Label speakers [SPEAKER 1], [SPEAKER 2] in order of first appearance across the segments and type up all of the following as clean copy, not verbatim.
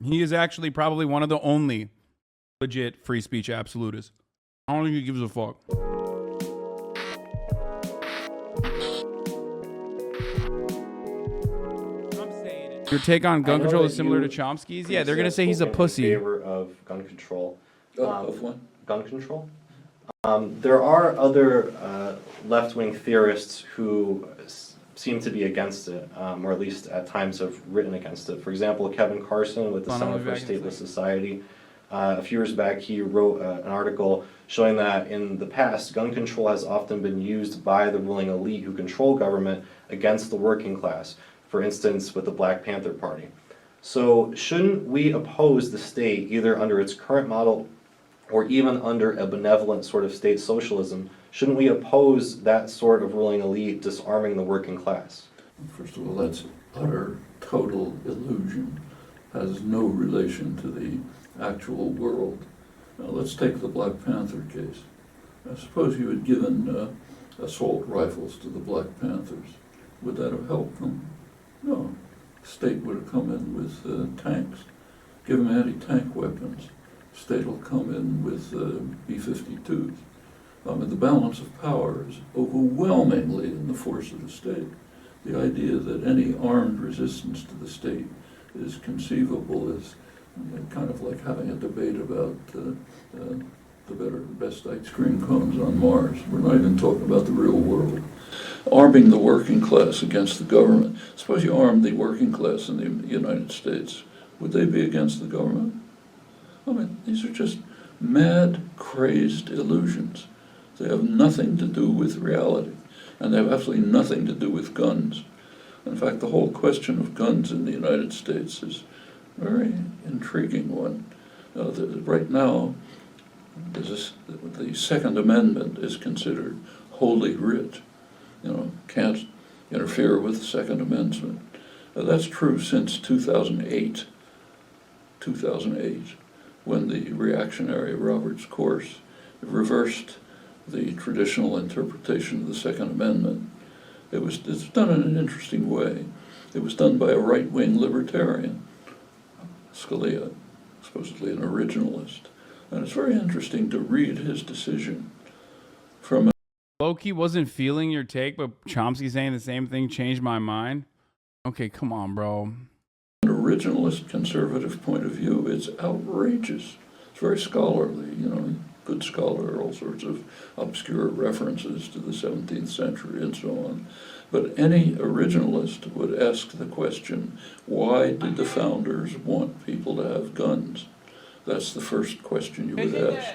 [SPEAKER 1] He is actually probably one of the only legit free speech absolutists. I don't think he gives a fuck. Your take on gun control is similar to Chomsky's? Yeah, they're going to say he's a pussy.
[SPEAKER 2] In favor of gun control.
[SPEAKER 3] Of what?
[SPEAKER 2] Gun control. There are other left-wing theorists who seem to be against it, or at least at times have written against it. For example, Kevin Carson with the Center for Stateless Society. A few years back, he wrote an article showing that in the past, gun control has often been used by the ruling elite who control government against the working class, for instance, with the Black Panther Party. So shouldn't we oppose the state either under its current model or even under a benevolent sort of state socialism? Shouldn't we oppose that sort of ruling elite disarming the working class?
[SPEAKER 3] First of all, that's utter, total illusion. Has no relation to the actual world. Now let's take the Black Panther case. I suppose you had given assault rifles to the Black Panthers. Would that have helped them? No. The state would have come in with tanks. Give them anti-tank weapons. The state will come in with B-52s. I mean, the balance of power is overwhelmingly in the force of the state. The idea that any armed resistance to the state is conceivable is kind of like having a debate about the best ice cream cones on Mars. We're not even talking about the real world. Arming the working class against the government. Suppose you armed the working class in the United States. Would they be against the government? I mean, these are just mad, crazed illusions. They have nothing to do with reality, and they have absolutely nothing to do with guns. In fact, the whole question of guns in the United States is a very intriguing one. Right now, the Second Amendment is considered holy writ. Can't interfere with the Second Amendment. That's true since 2008, when the reactionary Roberts course reversed the traditional interpretation of the Second Amendment. It's done in an interesting way. It was done by a right-wing libertarian, Scalia, supposedly an originalist. And it's very interesting to read his decision from
[SPEAKER 1] Loki wasn't feeling your take, but Chomsky saying the same thing changed my mind. Okay, come on, bro.
[SPEAKER 3] An originalist conservative point of view. It's outrageous. It's very scholarly, good scholar, all sorts of obscure references to the 17th century and so on. But any originalist would ask the question, why did the founders want people to have guns? That's the first question you would ask.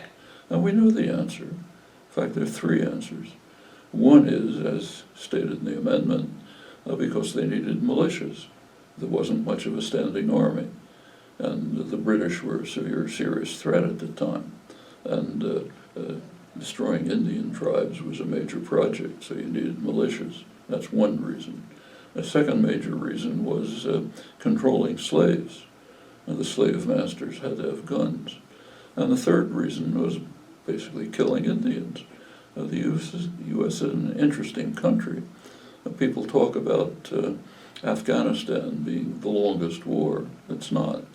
[SPEAKER 3] And we know the answer. In fact, there are three answers. One is, as stated in the amendment, because they needed militias. There wasn't much of a standing army. And the British were a serious threat at the time. And destroying Indian tribes was a major project, so you needed militias. That's one reason. A second major reason was controlling slaves. And the slave masters had to have guns. And the third reason was basically killing Indians. The U.S. is an interesting country. People talk about Afghanistan being the longest war. It's not.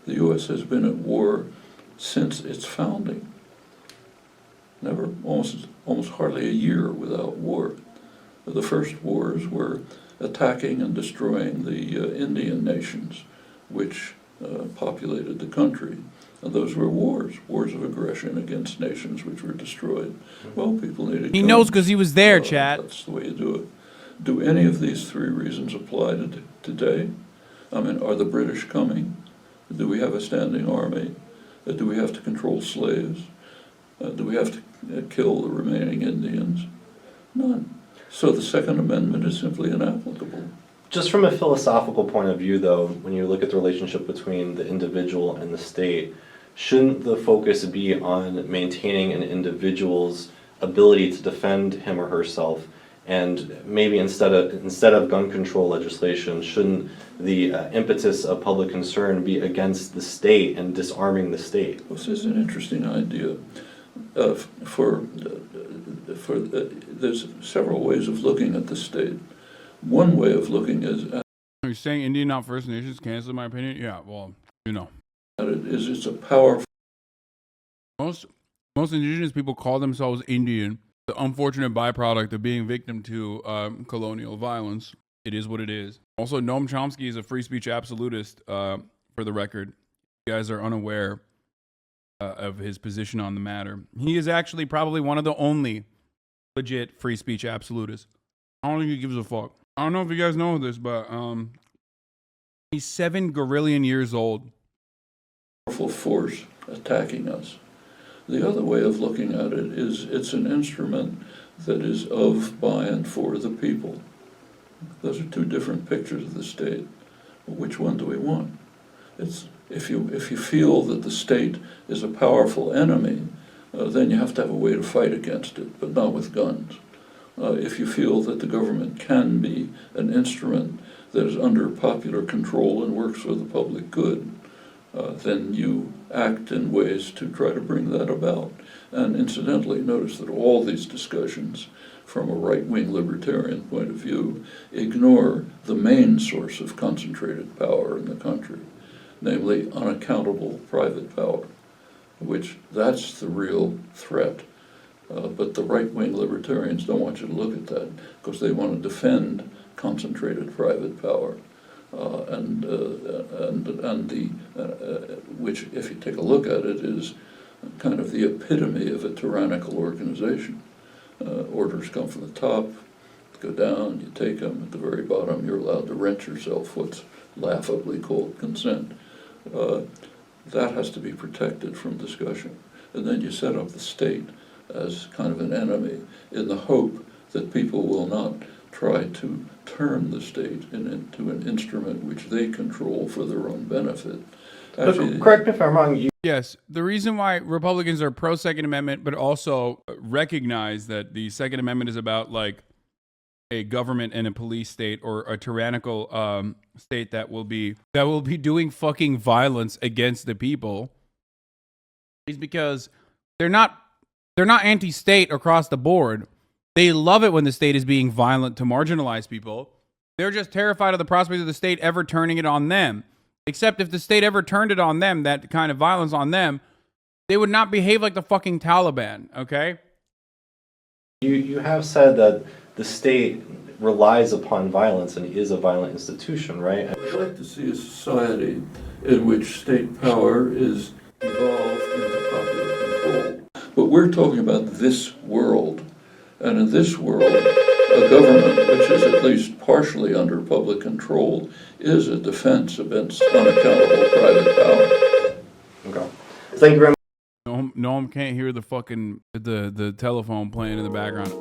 [SPEAKER 3] The U.S. has been at war since its founding. Never, almost hardly a year without war. The first wars were attacking and destroying the Indian nations, which populated the country. And those were wars of aggression against nations which were destroyed. Well, people needed guns.
[SPEAKER 1] He knows because he was there, Chat.
[SPEAKER 3] That's the way you do it. Do any of these three reasons apply to today? I mean, are the British coming? Do we have a standing army? Do we have to control slaves? Do we have to kill the remaining Indians? None. So the Second Amendment is simply inapplicable.
[SPEAKER 2] Just from a philosophical point of view, though, when you look at the relationship between the individual and the state, shouldn't the focus be on maintaining an individual's ability to defend him or herself? And maybe instead of gun control legislation, shouldn't the impetus of public concern be against the state and disarming the state?
[SPEAKER 3] Well, this is an interesting idea. There's several ways of looking at the state. One way of looking is...
[SPEAKER 1] Are you saying Indian, not First Nations, cancel my opinion? Yeah, well,
[SPEAKER 3] it is it's a powerful.
[SPEAKER 1] Most indigenous people call themselves Indian. The unfortunate byproduct of being victim to colonial violence. It is what it is. Also, Noam Chomsky is a free speech absolutist, for the record. You guys are unaware of his position on the matter. He is actually probably one of the only legit free speech absolutists. I don't think he gives a fuck. I don't know if you guys know this, but he's 7 gorillion years old.
[SPEAKER 3] Powerful force attacking us. The other way of looking at it is it's an instrument that is of, by, and for the people. Those are two different pictures of the state. Which one do we want? It's if you feel that the state is a powerful enemy, then you have to have a way to fight against it, but not with guns. If you feel that the government can be an instrument that is under popular control and works for the public good, then you act in ways to try to bring that about. And incidentally, notice that all these discussions from a right-wing libertarian point of view ignore the main source of concentrated power in the country, namely unaccountable private power, which that's the real threat. But the right-wing libertarians don't want you to look at that because they want to defend concentrated private power. Which, if you take a look at it, is kind of the epitome of a tyrannical organization. Orders come from the top, go down, you take them, at the very bottom you're allowed to rent yourself what's laughably called consent. That has to be protected from discussion. And then you set up the state as kind of an enemy in the hope that people will not try to turn the state into an instrument which they control for their own benefit. Actually,
[SPEAKER 2] correct me if I'm wrong.
[SPEAKER 1] Yes, the reason why Republicans are pro Second Amendment, but also recognize that the Second Amendment is about like a government and a police state or a tyrannical state that will be doing fucking violence against the people, is because they're not anti-state across the board. They love it when the state is being violent to marginalize people. They're just terrified of the prospect of the state ever turning it on them. Except if the state ever turned it on them, that kind of violence on them, they would not behave like the fucking Taliban, okay?
[SPEAKER 2] You have said that the state relies upon violence and is a violent institution, right?
[SPEAKER 3] I'd like to see a society in which state power is evolved into popular control. But we're talking about this world. And in this world, a government which is at least partially under public control is a defense against unaccountable private power.
[SPEAKER 2] Okay. Thank you very much.
[SPEAKER 1] Noam can't hear the fucking the telephone playing in the background.